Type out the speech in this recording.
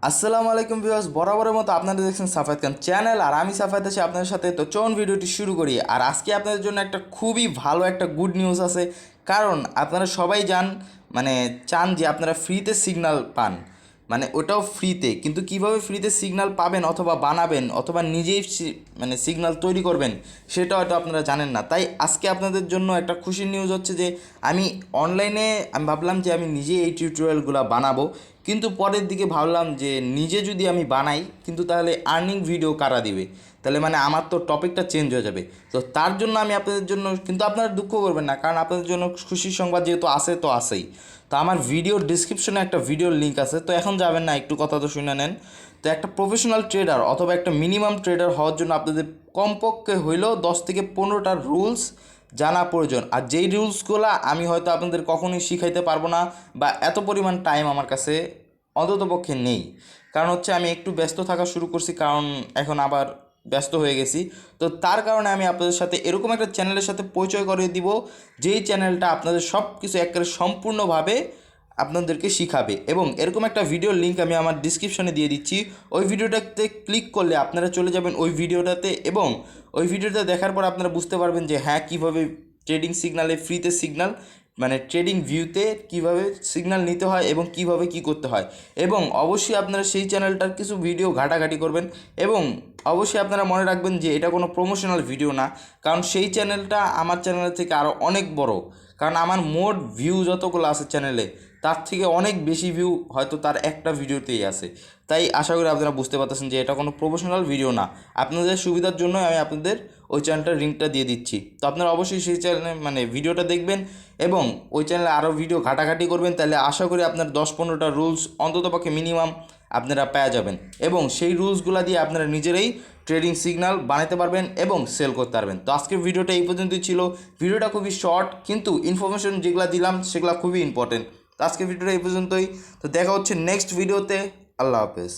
আসসালামু আলাইকুম ভিউয়ার্স, বরাবরের মতো আপনারা দেখছেন সাফায়াত খান চ্যানেল। আর আমি সাফায়াত আছি আপনাদের সাথে। তো চলুন ভিডিওটি শুরু করি। আর আজকে আপনাদের জন্য একটা খুবই ভালো একটা গুড নিউজ আছে, কারণ আপনারা সবাই চান যে আপনারা ফ্রিতে সিগন্যাল পান, মানে ওটাও ফ্রিতে। কিন্তু কিভাবে ফ্রিতে সিগন্যাল পাবেন অথবা বানাবেন অথবা নিজেই সিগন্যাল তৈরি করবেন সেটা হয়তো আপনারা জানেন না। তাই আজকে আপনাদের জন্য একটা খুশির নিউজ হচ্ছে যে আমি আমি ভাবলাম যে আমি নিজেই এই টিউটোরিয়ালগুলো বানাবো, কিন্তু পরের দিকে ভাবলাম যে নিজে যদি আমি বানাই কিন্তু তাহলে আর্নিং ভিডিও কারা দিবে, তাহলে আমার তো টপিকটা চেঞ্জ হয়ে যাবে। তো তার জন্য আমি আপনাদের জন্য, কিন্তু আপনারা দুঃখ করবেন না, কারণ আপনাদের জন্য খুশির সংবাদ যেহেতু আসে তো আসেই। তো আমার ভিডিওর ডিসক্রিপশনে একটা ভিডিওর লিঙ্ক আছে, তো এখন যাবেন না, একটু কথা তো শুনে নেন। তো একটা প্রফেশনাল ট্রেডার অথবা একটা মিনিমাম ট্রেডার হওয়ার জন্য আপনাদের কমপক্ষে হইলেও 10 থেকে 15টা রুলস জানা প্রয়োজন। আর যেই রুলসগুলো আমি হয়তো আপনাদের কখনোই শিখাইতে পারবো না, বা এত পরিমাণ টাইম আমার কাছে অন্ততপক্ষে নেই। কারণ হচ্ছে আমি একটু ব্যস্ত থাকা শুরু করছি, কারণ এখন আবার ব্যস্ত হয়ে গেছি। তো তার কারণে আমি আপনাদের সাথে এরকম একটা চ্যানেলের সাথে পরিচয় করিয়ে দিব, যেই চ্যানেলটা আপনাদের সব কিছু একেবারে সম্পূর্ণভাবে আপনাদেরকে শিখাবে। এবং এরকম একটা ভিডিওর লিঙ্ক আমি আমার ডিসক্রিপশনে দিয়ে দিচ্ছি। ওই ভিডিওটাতে ক্লিক করলে আপনারা চলে যাবেন ওই ভিডিওটাতে, এবং ওই ভিডিওটা দেখার পর আপনারা বুঝতে পারবেন যে হ্যাঁ, কীভাবে ট্রেডিং সিগনালে ফ্রিতে সিগনাল ট্রেডিং ভিউতে কীভাবে সিগন্যাল নিতে হয় এবং কিভাবে কি করতে হয়। এবং অবশ্যই আপনারা সেই চ্যানেলটার কিছু ভিডিও ঘাটাঘাটি করবেন, এবং অবশ্যই আপনারা মনে রাখবেন যে এটা কোনো প্রমোশনাল ভিডিও না, কারণ সেই চ্যানেলটা আমার চ্যানেলের থেকে আরও অনেক বড়। কারণ আমার মোট ভিউ যতগুলো আছে চ্যানেলে, তার থেকে অনেক বেশি ভিউ হয়তো তার একটা ভিডিওতেই আছে। তাই আশা করি আপনারা বুঝতে পারতেছেন যে এটা কোনো প্রফেশনাল ভিডিও না। আপনাদের সুবিধার জন্য আমি আপনাদের ওই চ্যানেলটার লিঙ্কটা দিয়ে দিচ্ছি। তো আপনারা অবশ্যই সেই চ্যানেলে ভিডিওটা দেখবেন এবং ওই চ্যানেলে আরও ভিডিও ঘাটাঘাটি করবেন, তাহলে আশা করি আপনার 10-15টা রুলস অন্ততপক্ষে মিনিমাম আপনারা পেয়ে যাবেন, এবং সেই রুলসগুলো দিয়ে আপনারা নিজেরাই ট্রেডিং সিগন্যাল বানাতে পারবেন এবং সেল করতে পারবেন। তো আজকের ভিডিওটা এই পর্যন্তই ছিল। ভিডিওটা খুবই শর্ট, কিন্তু ইনফরমেশন যেগুলো দিলাম সেগুলো খুবই ইম্পর্টেন্ট। তো আজকের ভিডিওটা এই পর্যন্তই। তো দেখা হচ্ছে নেক্সট ভিডিওতে। আল্লাহ হাফেজ।